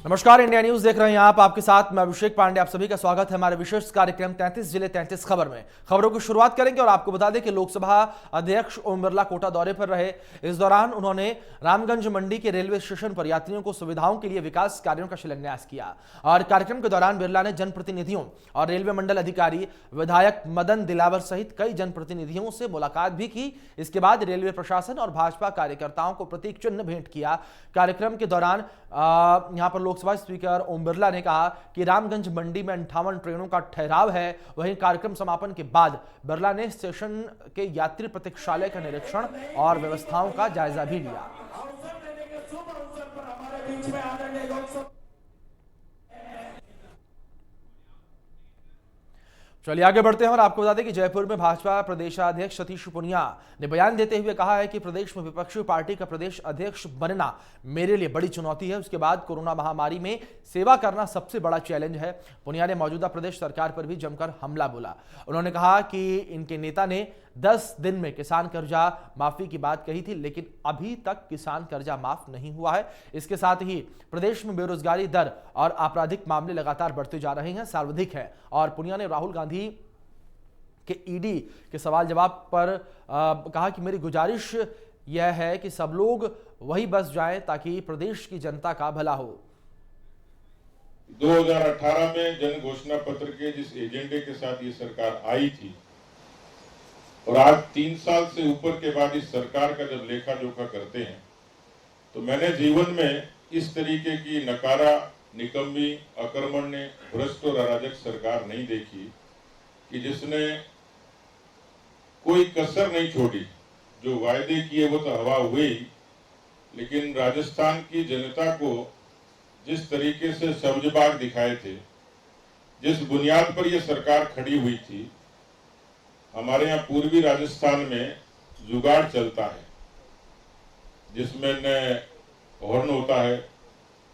नमस्कार, India news देख रहे हैं आप। आपके साथ मैं अभिषेक पांडे। आप सभी का स्वागत है हमारे विशेष कार्यक्रम 33 जिले 33 खबर में। खबरों की शुरुआत करेंगे और आपको बता दें कि लोकसभा अध्यक्ष ओम बिरला कोटा दौरे पर रहे। इस दौरान उन्होंने रामगंज मंडी के रेलवे स्टेशन पर यात्रियों को सुविधाओं के लिए विकास कार्यों का शिलान्यास किया और कार्यक्रम के दौरान बिरला ने जनप्रतिनिधियों और रेलवे मंडल अधिकारी, विधायक मदन दिलावर सहित कई जनप्रतिनिधियों से मुलाकात भी की। इसके बाद रेलवे प्रशासन और भाजपा कार्यकर्ताओं को प्रतीक चिन्ह भेंट किया। कार्यक्रम के दौरान यहां पर लोकसभा स्पीकर ओम बिरला ने कहा कि रामगंज मंडी में 58 ट्रेनों का ठहराव है। वहीं कार्यक्रम समापन के बाद बिरला ने स्टेशन के यात्री प्रतीक्षालय का निरीक्षण और व्यवस्थाओं का जायजा भी लिया। चलिए आगे बढ़ते हैं और आपको बता दें कि जयपुर में भाजपा प्रदेशाध्यक्ष सतीश पूनिया ने बयान देते हुए कहा है कि प्रदेश में विपक्षी पार्टी का प्रदेश अध्यक्ष बनना मेरे लिए बड़ी चुनौती है। उसके बाद कोरोना महामारी में सेवा करना सबसे बड़ा चैलेंज है। पूनिया ने मौजूदा प्रदेश सरकार पर भी जमकर हमला बोला। उन्होंने कहा कि इनके नेता ने 10 दिन में किसान कर्जा माफी की बात कही थी, लेकिन अभी तक किसान कर्जा माफ नहीं हुआ है। इसके साथ ही प्रदेश में बेरोजगारी दर और आपराधिक मामले लगातार बढ़ते जा रहे हैं, सर्वाधिक है। और पूनिया ने राहुल गांधी के ईडी के सवाल जवाब पर कहा कि मेरी गुजारिश यह है कि सब लोग वही बस जाएं ताकि प्रदेश की जनता का भला हो। 2018 में जन घोषणा पत्र के जिस एजेंडे के साथ ये सरकार आई थी और आज 3 साल से ऊपर के बाद इस सरकार का जब लेखा जोखा करते हैं तो मैंने जीवन में इस तरीके की नकारा, निकम्मी, अकर्मण्य, भ्रष्ट और अराजक सरकार नहीं देखी कि जिसने कोई कसर नहीं छोड़ी। जो वायदे किए वो तो हवा हुए ही, लेकिन राजस्थान की जनता को जिस तरीके से सब्ज-बाग दिखाए थे, जिस बुनियाद पर यह सरकार खड़ी हुई थी। हमारे यहाँ पूर्वी राजस्थान में जुगाड़ चलता है जिसमें न हॉर्न होता है,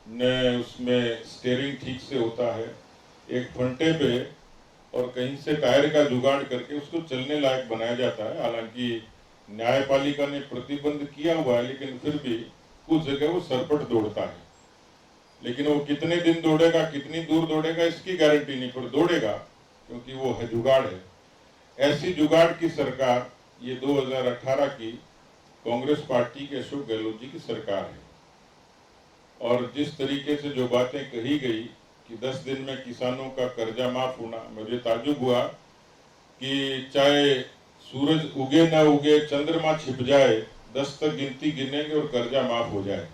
न उसमें स्टीयरिंग ठीक से होता है। एक फंटे पे और कहीं से टायर का जुगाड़ करके उसको चलने लायक बनाया जाता है। हालांकि न्यायपालिका ने प्रतिबंध किया हुआ है, लेकिन फिर भी कुछ जगह वो सरपट दौड़ता है। लेकिन वो कितने दिन दौड़ेगा, कितनी दूर दौड़ेगा, इसकी गारंटी नहीं, पर दौड़ेगा क्योंकि वो है जुगाड़ है। ऐसी जुगाड़ की सरकार ये 2018 की कांग्रेस पार्टी के अशोक गहलोत जी की सरकार है। और जिस तरीके से जो बातें कही गई कि 10 दिन में किसानों का कर्जा माफ होना, मुझे ताज्जुब हुआ कि चाहे सूरज उगे ना उगे, चंद्रमा छिप जाए, 10 तक गिनती गिनेंगे और कर्जा माफ हो जाए।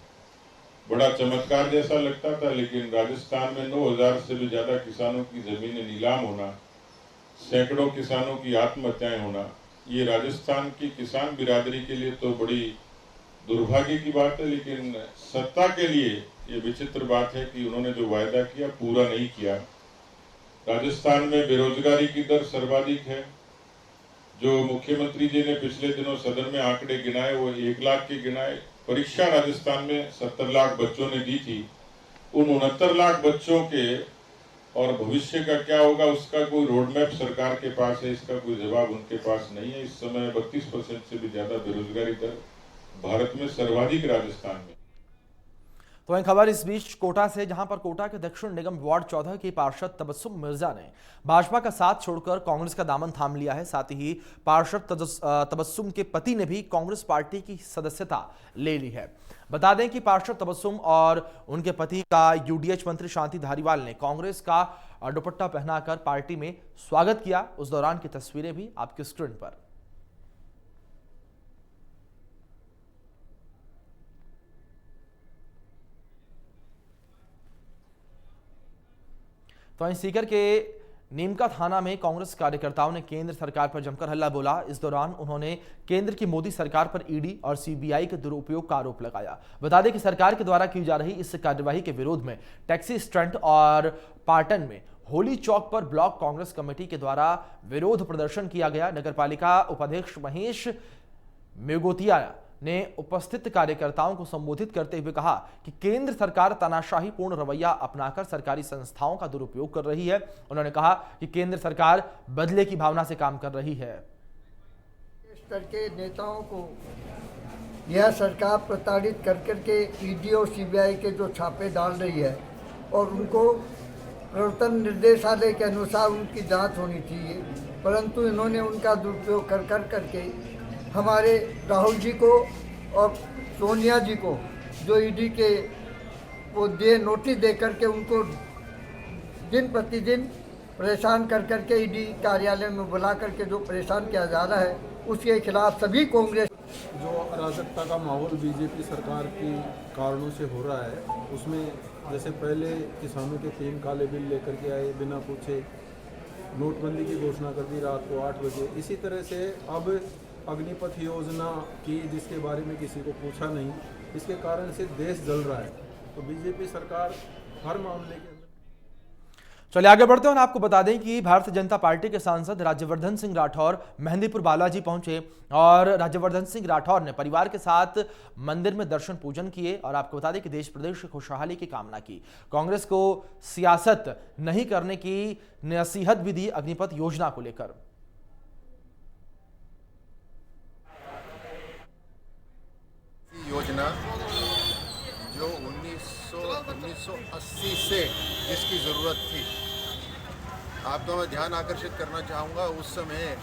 बड़ा चमत्कार जैसा लगता था, लेकिन राजस्थान में 9000 से भी ज्यादा किसानों की जमीनें नीलाम होना, सैकड़ों किसानों की आत्महत्याएं होना, ये राजस्थान की किसान बिरादरी के लिए तो बड़ी दुर्भाग्य की बात है। लेकिन सत्ता के लिए ये विचित्र बात है कि उन्होंने जो वायदा किया पूरा नहीं किया। राजस्थान में बेरोजगारी की दर सर्वाधिक है। जो मुख्यमंत्री जी ने पिछले दिनों सदन में आंकड़े गिनाए वो 1 लाख के गिनाए। परीक्षा राजस्थान में 70 लाख बच्चों ने दी थी। उन 69 लाख बच्चों के और भविष्य का क्या होगा उसका कोई रोड मैप सरकार के पास है, इसका कोई जवाब उनके पास नहीं है। इस समय 32% से भी ज्यादा बेरोजगारी दर भारत में सर्वाधिक राजस्थान में। तो एक खबर इस बीच कोटा से, जहां पर कोटा के दक्षिण निगम वार्ड 14 की पार्षद तबस्सुम मिर्जा ने भाजपा का साथ छोड़कर कांग्रेस का दामन थाम लिया है। साथ ही पार्षद तबस्सुम के पति ने भी कांग्रेस पार्टी की सदस्यता ले ली है। बता दें कि पार्षद तबस्सुम और उनके पति का यूडीएच मंत्री शांति धारीवाल ने कांग्रेस का दुपट्टा पहनाकर पार्टी में स्वागत किया। उस दौरान की तस्वीरें भी आपकी स्क्रीन पर। तो वहीं सीकर के नीमका थाना में कांग्रेस कार्यकर्ताओं ने केंद्र सरकार पर जमकर हल्ला बोला। इस दौरान उन्होंने केंद्र की मोदी सरकार पर ईडी और सीबीआई के दुरुपयोग का आरोप लगाया। बता दें कि सरकार के द्वारा की जा रही इस कार्यवाही के विरोध में टैक्सी स्टैंड और पाटन में होली चौक पर ब्लॉक कांग्रेस कमेटी के द्वारा विरोध प्रदर्शन किया गया। नगरपालिका उपाध्यक्ष महेश मेगोतिया ने उपस्थित कार्यकर्ताओं को संबोधित करते हुए कहा कि केंद्र सरकार तानाशाही पूर्ण रवैया अपनाकर सरकारी संस्थाओं का दुरुपयोग कर रही है। उन्होंने कहा कि केंद्र सरकार बदले की भावना से काम कर रही है। इस तरह के नेताओं को यह सरकार प्रताड़ित कर करके ईडी और सीबीआई के जो छापे डाल रही है और उनको प्रवर्तन निर्देशालय के अनुसार उनकी जांच होनी चाहिए, परंतु इन्होंने उनका दुरुपयोग कर करके हमारे राहुल जी को और सोनिया जी को जो ईडी के वो दे नोटिस दे करके उनको दिन प्रतिदिन परेशान कर के ईडी कार्यालय में बुला करके जो परेशान किया जा रहा है, उसके खिलाफ सभी कांग्रेस जो अराजकता का माहौल बीजेपी सरकार के कारणों से हो रहा है, उसमें जैसे पहले किसानों के 3 काले बिल लेकर के आए बिना पूछे, नोटबंदी की घोषणा कर दी रात को 8 बजे। इसी तरह से अब अग्निपथ योजना की, जिसके बारे में किसी को पूछा नहीं, इसके कारण से देश जल रहा है। तो बीजेपी सरकार हर मामले के चलिए आगे बढ़ते हैं और आपको बता दें कि भारतीय जनता पार्टी के सांसद राज्यवर्धन सिंह राठौर मेहंदीपुर बालाजी पहुंचे और राज्यवर्धन सिंह राठौर ने परिवार के साथ मंदिर में दर्शन पूजन किए और आपको बता दें कि देश प्रदेश की खुशहाली की कामना की। कांग्रेस को सियासत नहीं करने की नसीहत भी दी अग्निपथ योजना को लेकर। योजना जो 1980 से जिसकी ज़रूरत थी, आपको मैं ध्यान आकर्षित करना चाहूँगा उस समय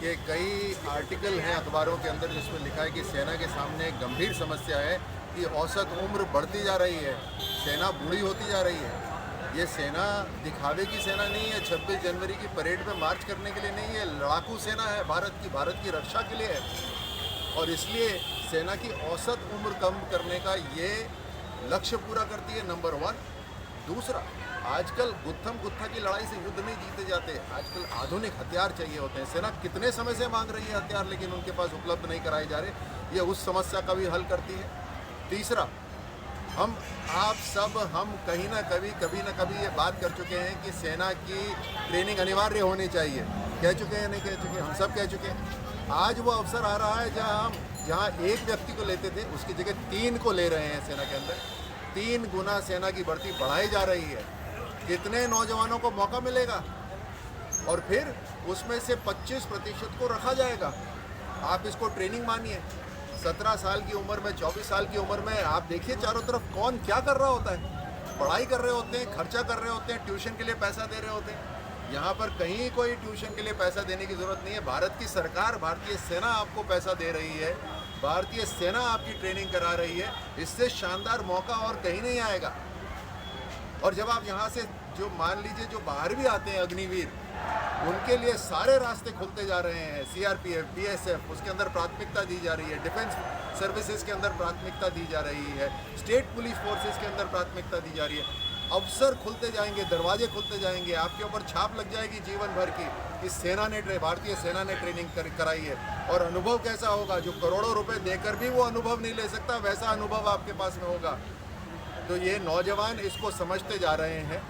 के कई आर्टिकल हैं अखबारों के अंदर जिसमें लिखा है कि सेना के सामने एक गंभीर समस्या है कि औसत उम्र बढ़ती जा रही है, सेना बूढ़ी होती जा रही है। ये सेना दिखावे की सेना नहीं है, 26 जनवरी की परेड में मार्च करने के लिए नहीं है, लड़ाकू सेना है, भारत की रक्षा के लिए है। और इसलिए सेना की औसत उम्र कम करने का ये लक्ष्य पूरा करती है, नंबर 1। दूसरा, आजकल गुत्थम गुत्था की लड़ाई से युद्ध नहीं जीते जाते, आजकल आधुनिक हथियार चाहिए होते हैं। सेना कितने समय से मांग रही है हथियार, लेकिन उनके पास उपलब्ध नहीं कराए जा रहे, ये उस समस्या का भी हल करती है। तीसरा, आप सब कहीं ना कभी ना कभी ये बात कर चुके हैं कि सेना की ट्रेनिंग अनिवार्य होनी चाहिए। कह चुके हैं, नहीं कह चुके, हम सब कह चुके हैं। आज वो अवसर आ रहा है जहाँ एक व्यक्ति को लेते थे उसकी जगह 3 को ले रहे हैं सेना के अंदर। 3 गुना सेना की भर्ती बढ़ाई जा रही है। कितने नौजवानों को मौका मिलेगा और फिर उसमें से 25% को रखा जाएगा। आप इसको ट्रेनिंग मानिए। 17 साल की उम्र में, 24 साल की उम्र में आप देखिए चारों तरफ कौन क्या कर रहा होता है। पढ़ाई कर रहे होते हैं, खर्चा कर रहे होते हैं, ट्यूशन के लिए पैसा दे रहे होते हैं। यहाँ पर कहीं कोई ट्यूशन के लिए पैसा देने की ज़रूरत नहीं है। भारत की सरकार, भारतीय सेना आपको पैसा दे रही है, भारतीय सेना आपकी ट्रेनिंग करा रही है। इससे शानदार मौका और कहीं नहीं आएगा। और जब आप यहाँ से जो मान लीजिए जो बाहर भी आते हैं अग्निवीर, उनके लिए सारे रास्ते खुलते जा रहे हैं। सीआरपीएफ, बीएसएफ, उसके अंदर प्राथमिकता दी जा रही है। डिफेंस सर्विसेज के अंदर प्राथमिकता दी जा रही है। स्टेट पुलिस फोर्सेस के अंदर प्राथमिकता दी जा रही है। अवसर खुलते जाएंगे, दरवाजे खुलते जाएंगे, आपके ऊपर छाप लग जाएगी जीवन भर की। इस सेना ने, भारतीय सेना ने ट्रेनिंग कराई है। और अनुभव कैसा होगा, जो करोड़ों रुपए देकर भी वो अनुभव नहीं ले सकता, वैसा अनुभव आपके पास में होगा। तो ये नौजवान इसको समझते जा रहे हैं,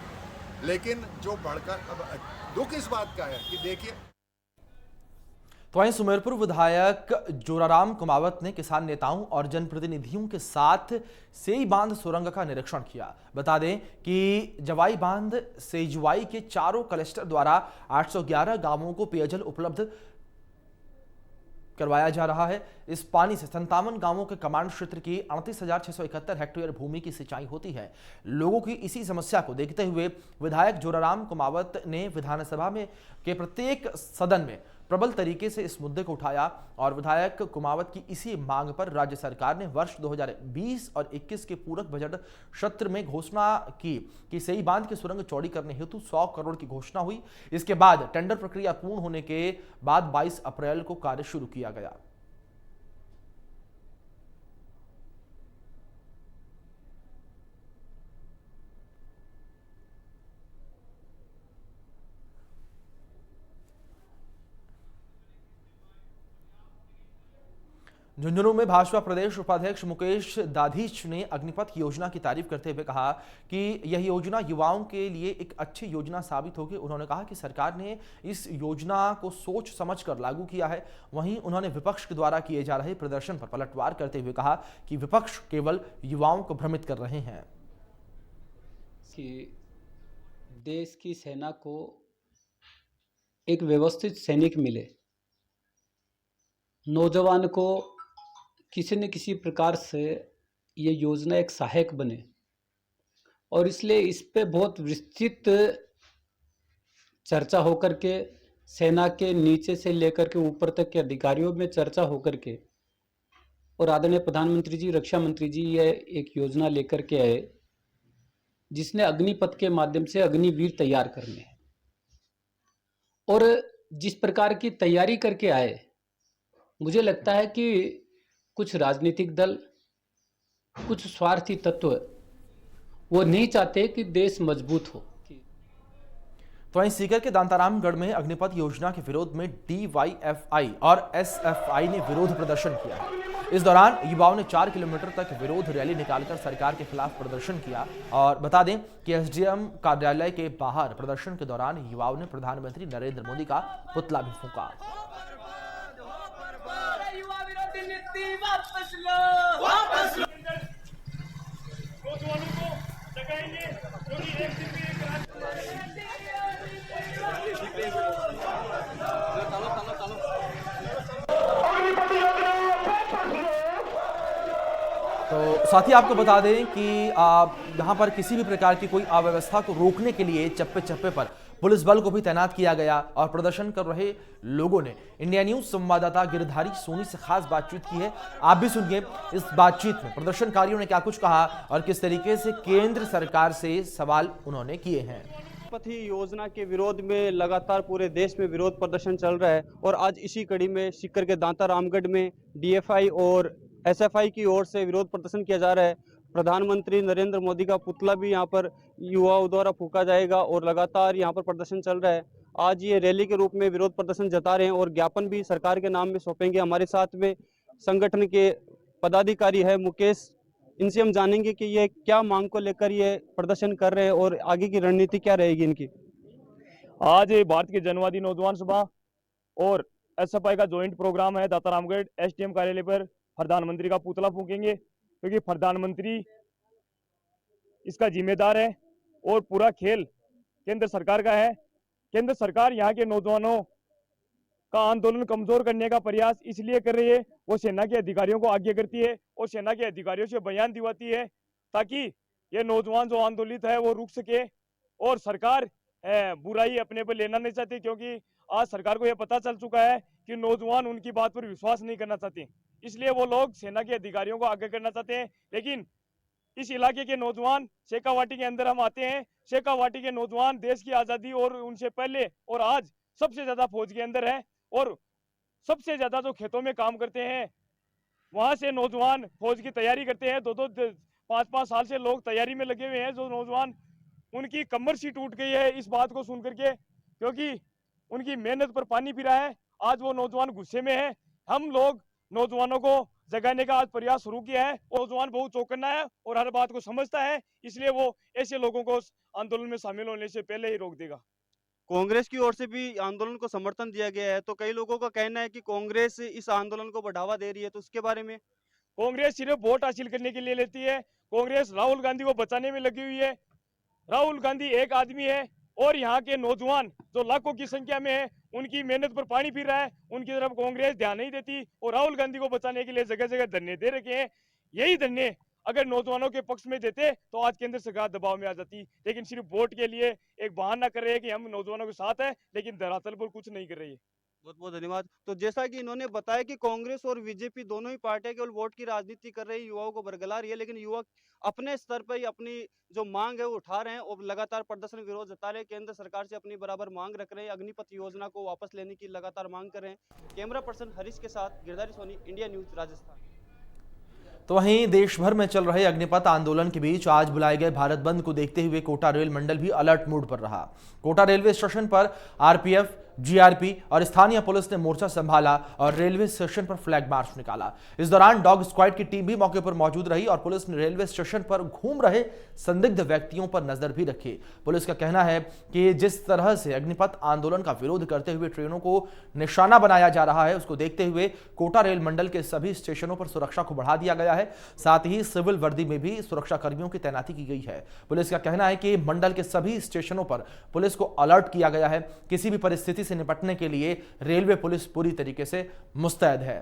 लेकिन जो भड़का, अब दुख इस बात का है कि देखिए। तो वहीं सुमेरपुर विधायक जोराराम कुमावत ने किसान नेताओं और जनप्रतिनिधियों के साथ सेई बांध सुरंग का निरीक्षण किया। बता दें कि जवाई बांध सेजुआई के चारों क्लस्टर द्वारा 811 गांवों को पेयजल उपलब्ध करवाया जा रहा है। इस पानी से 57 गांवों के कमांड क्षेत्र की 38,671 हेक्टेयर भूमि की सिंचाई होती है। लोगों की इसी समस्या को देखते हुए विधायक जोराराम कुमावत ने विधानसभा में के प्रत्येक सदन में प्रबल तरीके से इस मुद्दे को उठाया और विधायक कुमावत की इसी मांग पर राज्य सरकार ने वर्ष 2020 और 21 के पूरक बजट सत्र में घोषणा की कि सेई बांध की सुरंग चौड़ी करने हेतु 100 करोड़ की घोषणा हुई। इसके बाद टेंडर प्रक्रिया पूर्ण होने के बाद 22 अप्रैल को कार्य शुरू किया गया। झुंझुनू में भाजपा प्रदेश उपाध्यक्ष मुकेश दाधीच ने अग्निपथ योजना की तारीफ करते हुए कहा कि यह योजना युवाओं के लिए एक अच्छी योजना साबित होगी। उन्होंने कहा कि सरकार ने इस योजना को सोच समझकर लागू किया है। वहीं उन्होंने विपक्ष के द्वारा किए जा रहे प्रदर्शन पर पलटवार करते हुए कहा कि विपक्ष केवल युवाओं को भ्रमित कर रहे हैं। कि देश की सेना को एक व्यवस्थित सैनिक मिले, नौजवान को किसी न किसी प्रकार से ये योजना एक सहायक बने, और इसलिए इस पे बहुत विस्तृत चर्चा होकर के सेना के नीचे से लेकर के ऊपर तक के अधिकारियों में चर्चा होकर के और आदरणीय प्रधानमंत्री जी, रक्षा मंत्री जी यह एक योजना लेकर के आए जिसने अग्निपथ के माध्यम से अग्निवीर तैयार करने हैं। और जिस प्रकार की तैयारी करके आए, मुझे लगता है कि कुछ राजनीतिक दल, कुछ स्वार्थी तत्व वो नहीं चाहते कि देश मजबूत हो। तो वहीं सीकर के दांतारामगढ़ में अग्निपथ योजना के विरोध में DYFI और SFI ने विरोध प्रदर्शन किया। इस दौरान युवाओं ने 4 किलोमीटर तक विरोध रैली निकालकर सरकार के खिलाफ प्रदर्शन किया। और बता दें कि SDM कार्यालय के बाहर प्रदर्शन के दौरान युवाओं ने प्रधानमंत्री नरेंद्र मोदी का पुतला भी फूंका। तो साथ ही आपको बता दें कि यहाँ पर किसी भी प्रकार की कोई अव्यवस्था को रोकने के लिए चप्पे चप्पे पर पुलिस बल को भी तैनात किया गया। और प्रदर्शन कर रहे लोगों ने इंडिया न्यूज संवाददाता गिरधारी सोनी से खास बातचीत की है। आप भी सुनिए इस बातचीत में प्रदर्शनकारियों ने क्या कुछ कहा और किस तरीके से केंद्र सरकार से सवाल उन्होंने किए हैं। पथी योजना के विरोध में लगातार पूरे देश में विरोध प्रदर्शन चल रहा है और आज इसी कड़ी में सीकर के दांतारामगढ़ में DFI और SFI की ओर से विरोध प्रदर्शन किया जा रहा है। प्रधानमंत्री नरेंद्र मोदी का पुतला भी यहां पर युवाओं द्वारा फूंका जाएगा और लगातार यहां पर प्रदर्शन चल रहा है। आज ये रैली के रूप में विरोध प्रदर्शन जता रहे हैं और ज्ञापन भी सरकार के नाम में सौंपेंगे। हमारे साथ में संगठन के पदाधिकारी है मुकेश, इनसे हम जानेंगे कि ये क्या मांग को लेकर ये प्रदर्शन कर रहे हैं और आगे की रणनीति क्या रहेगी इनकी। आज भारत के जनवादी नौजवान सभा और SFI का ज्वाइंट प्रोग्राम है। दांतारामगढ़ SDM कार्यालय पर प्रधानमंत्री का पुतला फूकेंगे क्योंकि प्रधानमंत्री इसका जिम्मेदार है और पूरा खेल केंद्र सरकार का है। केंद्र सरकार यहाँ के नौजवानों का आंदोलन कमजोर करने का प्रयास इसलिए कर रही है, वो सेना के अधिकारियों को आगे करती है और सेना के अधिकारियों से बयान दिवाती है ताकि ये नौजवान जो आंदोलित है वो रुक सके। और सरकार बुराई अपने पर लेना नहीं चाहती क्योंकि आज सरकार को यह पता चल चुका है कि नौजवान उनकी बात पर विश्वास नहीं करना चाहते, इसलिए वो लोग सेना के अधिकारियों को आगे करना चाहते हैं। लेकिन इस इलाके के नौजवान शेखावाटी के अंदर हम आते हैं, शेखावाटी के नौजवान देश की आज़ादी और उनसे पहले और आज सबसे ज़्यादा फौज के अंदर है और सबसे ज़्यादा जो खेतों में काम करते हैं वहाँ से नौजवान फौज की तैयारी करते हैं। 2-5 साल से लोग तैयारी में लगे हुए हैं। जो नौजवान उनकी कमर सी टूट गई है इस बात को सुन करके, क्योंकि उनकी मेहनत पर पानी फिरा है। आज वो नौजवान गुस्से में है। हम लोग नौजवानों को जगाने का आज प्रयास शुरू किया है। नौजवान बहुत चौकन्ना है और हर बात को समझता है, इसलिए वो ऐसे लोगों को आंदोलन में शामिल होने से पहले ही रोक देगा। कांग्रेस की ओर से भी आंदोलन को समर्थन दिया गया है, तो कई लोगों का कहना है कि कांग्रेस इस आंदोलन को बढ़ावा दे रही है, तो उसके बारे में? कांग्रेस सिर्फ वोट हासिल करने के लिए लेती है। कांग्रेस राहुल गांधी को बचाने में लगी हुई है। राहुल गांधी एक आदमी है और यहाँ के नौजवान जो लाखों की संख्या में है उनकी मेहनत पर पानी फिर रहा है, उनकी तरफ कांग्रेस ध्यान नहीं देती और राहुल गांधी को बचाने के लिए जगह जगह धरने दे रखे हैं। यही धरने अगर नौजवानों के पक्ष में देते तो आज केंद्र सरकार दबाव में आ जाती, लेकिन सिर्फ वोट के लिए एक बहाना कर रहे हैं कि हम नौजवानों के साथ हैं, लेकिन धरातल पर कुछ नहीं कर रही है। बहुत बहुत धन्यवाद। तो जैसा कि इन्होंने बताया कि कांग्रेस और बीजेपी दोनों ही पार्टियां केवल वोट की राजनीति कर रही है, युवाओं को बरगला रही है, लेकिन युवा अपने स्तर पर ही अपनी जो मांग है वो उठा रहे हैं और लगातार प्रदर्शन विरोध जता रहे हैं। केंद्र सरकार से अपनी बराबर मांग रख रहे हैं, अग्निपथ योजना को वापस लेने की लगातार मांग कर रहे हैं। कैमरा पर्सन हरीश के साथ गिरधारी सोनी, इंडिया न्यूज, राजस्थान। तो वहीं देश भर में चल रहे अग्निपथ आंदोलन के बीच आज बुलाए गए भारत बंद को देखते हुए कोटा रेल मंडल भी अलर्ट मोड पर रहा। कोटा रेलवे स्टेशन पर RPF, GRP और स्थानीय पुलिस ने मोर्चा संभाला और रेलवे स्टेशन पर फ्लैग मार्च निकाला। इस दौरान डॉग स्क्वाड की टीम भी मौके पर मौजूद रही और पुलिस ने रेलवे स्टेशन पर घूम रहे संदिग्ध व्यक्तियों पर नजर भी रखी। पुलिस का कहना है कि जिस तरह से अग्निपथ आंदोलन का विरोध करते हुए ट्रेनों को निशाना बनाया जा रहा है, उसको देखते हुए कोटा रेल मंडल के सभी स्टेशनों पर सुरक्षा को बढ़ा दिया गया है। साथ ही सिविल वर्दी में भी सुरक्षा कर्मियों की तैनाती की गई है। पुलिस का कहना है कि मंडल के सभी स्टेशनों पर पुलिस को अलर्ट किया गया है। किसी भी परिस्थिति से निपटने के लिए रेलवे पुलिस पूरी तरीके से मुस्तैद है।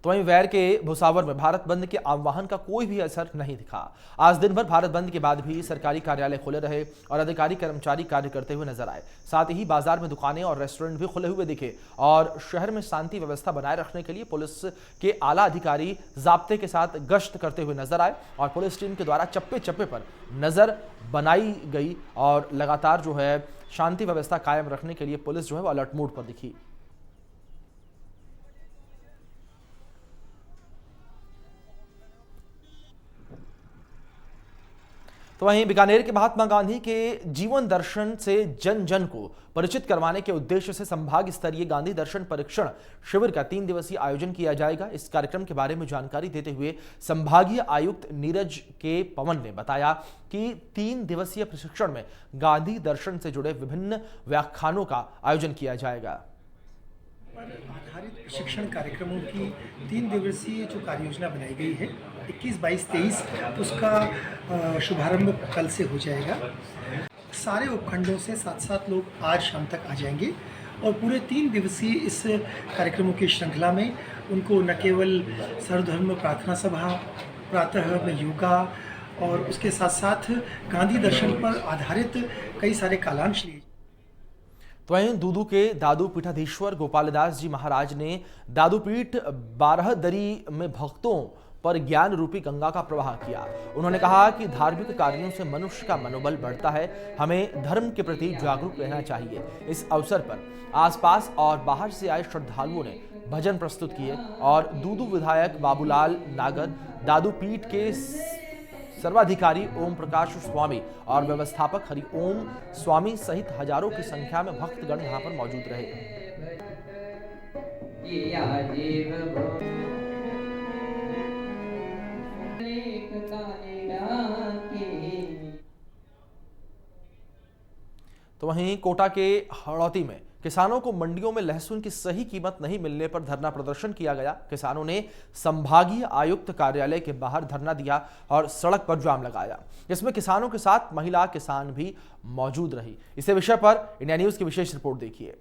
तो वहीं वैर के भुसावर में भारत बंद के आह्वान का कोई भी असर नहीं दिखा। आज दिन भर भारत बंद के बाद भी सरकारी कार्यालय खुले रहे और अधिकारी कर्मचारी कार्य करते हुए नजर आए। साथ ही बाजार में दुकानें और रेस्टोरेंट भी खुले हुए दिखे और शहर में शांति व्यवस्था बनाए रखने के लिए पुलिस के आला अधिकारी जाब्ते के साथ गश्त करते हुए नजर आए और पुलिस टीम के द्वारा चप्पे चप्पे पर नजर बनाई गई और लगातार जो है शांति व्यवस्था कायम रखने के लिए पुलिस जो है वो अलर्ट मोड पर दिखी। तो वहीं बीकानेर के महात्मा गांधी के जीवन दर्शन से जन जन को परिचित करवाने के उद्देश्य से संभाग स्तरीय गांधी दर्शन परीक्षण शिविर का 3 दिवसीय आयोजन किया जाएगा। इस कार्यक्रम के बारे में जानकारी देते हुए संभागीय आयुक्त नीरज के पवन ने बताया कि 3 दिवसीय प्रशिक्षण में गांधी दर्शन से जुड़े विभिन्न व्याख्यानों का आयोजन किया जाएगा। पर आधारित प्रशिक्षण कार्यक्रमों की 3 दिवसीय जो कार्य योजना बनाई गई है 21, 22, 23 उसका शुभारंभ कल से हो जाएगा। सारे उपखंडों से 7-7 लोग आज शाम तक आ जाएंगे और पूरे 3 दिवसीय इस कार्यक्रमों की श्रृंखला में उनको न केवल सर्वधर्म प्रार्थना सभा, प्रातः में योगा और उसके साथ साथ गांधी दर्शन पर आधारित कई सारे कालांश लिए। तो वहीं दूदू के दादू पीठाधीश्वर गोपालदास जी महाराज ने दादूपीठ 12 दरी में भक्तों पर ज्ञान रूपी गंगा का प्रवाह किया। उन्होंने कहा कि धार्मिक कार्यों से मनुष्य का मनोबल बढ़ता है, हमें धर्म के प्रति जागरूक रहना चाहिए। इस अवसर पर आसपास और बाहर से आए श्रद्धालुओं ने भजन प्रस्तुत किए और दूदू विधायक बाबूलाल नागर, दादूपीठ के सर्वाधिकारी ओम प्रकाश स्वामी और व्यवस्थापक हरि ओम स्वामी सहित हजारों की संख्या में भक्तगण यहां पर मौजूद रहे। तो वहीं कोटा के हड़ौती में किसानों को मंडियों में लहसुन की सही कीमत नहीं मिलने पर धरना प्रदर्शन किया गया। किसानों ने संभागीय आयुक्त कार्यालय के बाहर धरना दिया और सड़क पर जाम लगाया। इसमें किसानों के साथ महिला किसान भी मौजूद रही। इसी विषय पर इंडिया न्यूज की विशेष रिपोर्ट देखिए।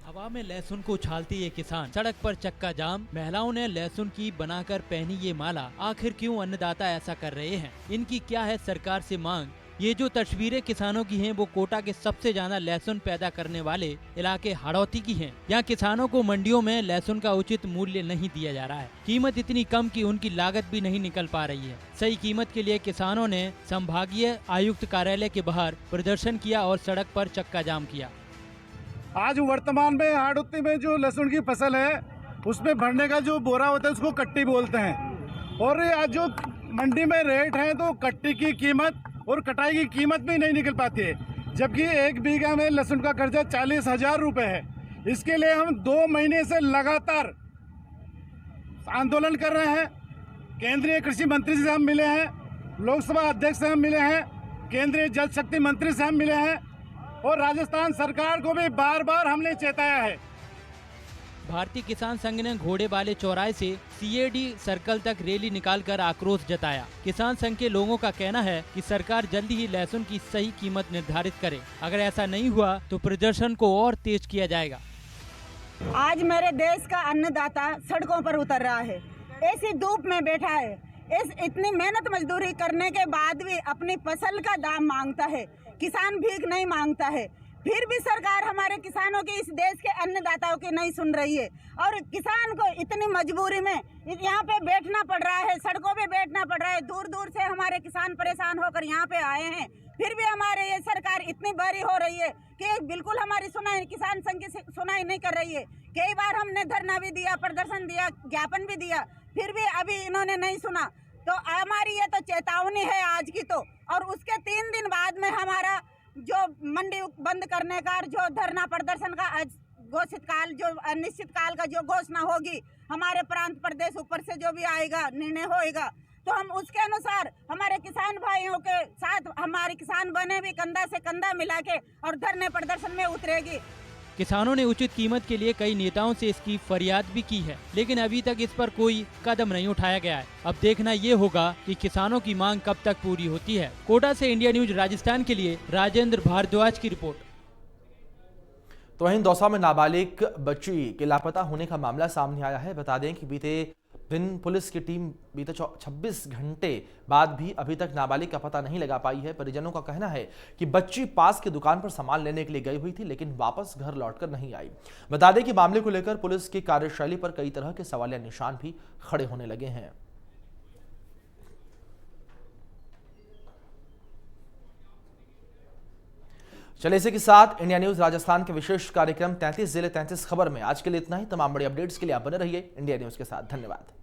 हवा में लहसुन को उछालते ये किसान, सड़क पर चक्का जाम, महिलाओं ने लहसुन की बनाकर पहनी ये माला। आखिर क्यों अन्नदाता ऐसा कर रहे हैं? इनकी क्या है सरकार से मांग? ये जो तस्वीरें किसानों की हैं वो कोटा के सबसे ज्यादा लहसुन पैदा करने वाले इलाके हड़ौती की हैं। यहाँ किसानों को मंडियों में लहसुन का उचित मूल्य नहीं दिया जा रहा है। कीमत इतनी कम कि उनकी लागत भी नहीं निकल पा रही है। सही कीमत के लिए किसानों ने संभागीय आयुक्त कार्यालय के बाहर प्रदर्शन किया और सड़क पर चक्का जाम किया। आज वर्तमान में हाड़ौती में जो लहसुन की फसल है उसमें भरने का जो बोरा होता है उसको कट्टी बोलते हैं और आज जो मंडी में रेट है तो कट्टी की कीमत और कटाई की कीमत भी नहीं निकल पाती है, जबकि 1 बीघा में लहसुन का खर्चा 40,000 रुपये है। इसके लिए हम 2 महीने से लगातार आंदोलन कर रहे हैं। केंद्रीय कृषि मंत्री से हम मिले हैं, लोकसभा अध्यक्ष से हम मिले हैं, केंद्रीय जल शक्ति मंत्री से हम मिले हैं और राजस्थान सरकार को भी बार बार हमने चेताया है। भारतीय किसान संघ ने घोड़े वाले चौराहे से सीएडी सर्कल तक रैली निकालकर आक्रोश जताया। किसान संघ के लोगों का कहना है कि सरकार जल्दी ही लहसुन की सही कीमत निर्धारित करे। अगर ऐसा नहीं हुआ तो प्रदर्शन को और तेज किया जाएगा। आज मेरे देश का अन्नदाता सड़कों पर उतर रहा है, ऐसी धूप में बैठा है, इतनी मेहनत मजदूरी करने के बाद भी अपनी फसल का दाम मांगता है। किसान भीख नहीं मांगता है, फिर भी सरकार हमारे किसानों की, इस देश के अन्नदाताओं की नहीं सुन रही है और किसान को इतनी मजबूरी में यहाँ पे बैठना पड़ रहा है, सड़कों पे बैठना पड़ रहा है। दूर दूर से हमारे किसान परेशान होकर यहाँ पे आए हैं, फिर भी हमारे ये सरकार इतनी बड़ी हो रही है कि बिल्कुल हमारी सुनाई, किसान संघ की सुनाई नहीं कर रही है। कई बार हमने धरना भी दिया, प्रदर्शन दिया, ज्ञापन भी दिया, फिर भी अभी इन्होंने नहीं सुना। तो हमारी ये तो चेतावनी है आज की। तो और उसके 3 दिन बाद में हमारा जो मंडी बंद करने का, जो धरना प्रदर्शन का घोषित काल, जो अनिश्चित काल का जो घोषणा होगी, हमारे प्रांत प्रदेश ऊपर से जो भी आएगा, निर्णय होएगा, तो हम उसके अनुसार हमारे किसान भाइयों के साथ हमारे किसान बने भी कंधा से कंधा मिला के और धरने प्रदर्शन में उतरेगी। किसानों ने उचित कीमत के लिए कई नेताओं से इसकी फरियाद भी की है, लेकिन अभी तक इस पर कोई कदम नहीं उठाया गया है। अब देखना ये होगा कि किसानों की मांग कब तक पूरी होती है। कोटा से इंडिया न्यूज राजस्थान के लिए राजेंद्र भारद्वाज की रिपोर्ट। तो वहीं दौसा में नाबालिग बच्ची के लापता होने का मामला सामने आया है। बता दें कि बीते दिन पुलिस की टीम बीते 26 घंटे बाद भी अभी तक नाबालिग का पता नहीं लगा पाई है। परिजनों का कहना है कि बच्ची पास की दुकान पर सामान लेने के लिए गई हुई थी, लेकिन वापस घर लौटकर नहीं आई। बता दें कि मामले को लेकर पुलिस की कार्यशैली पर कई तरह के सवालिया निशान भी खड़े होने लगे हैं। चलिए इसी के साथ इंडिया न्यूज राजस्थान के विशेष कार्यक्रम 33 जिले 33 खबर में आज के लिए इतना ही। तमाम बड़ी अपडेट्स के लिए आप बने रहिए इंडिया न्यूज के साथ। धन्यवाद।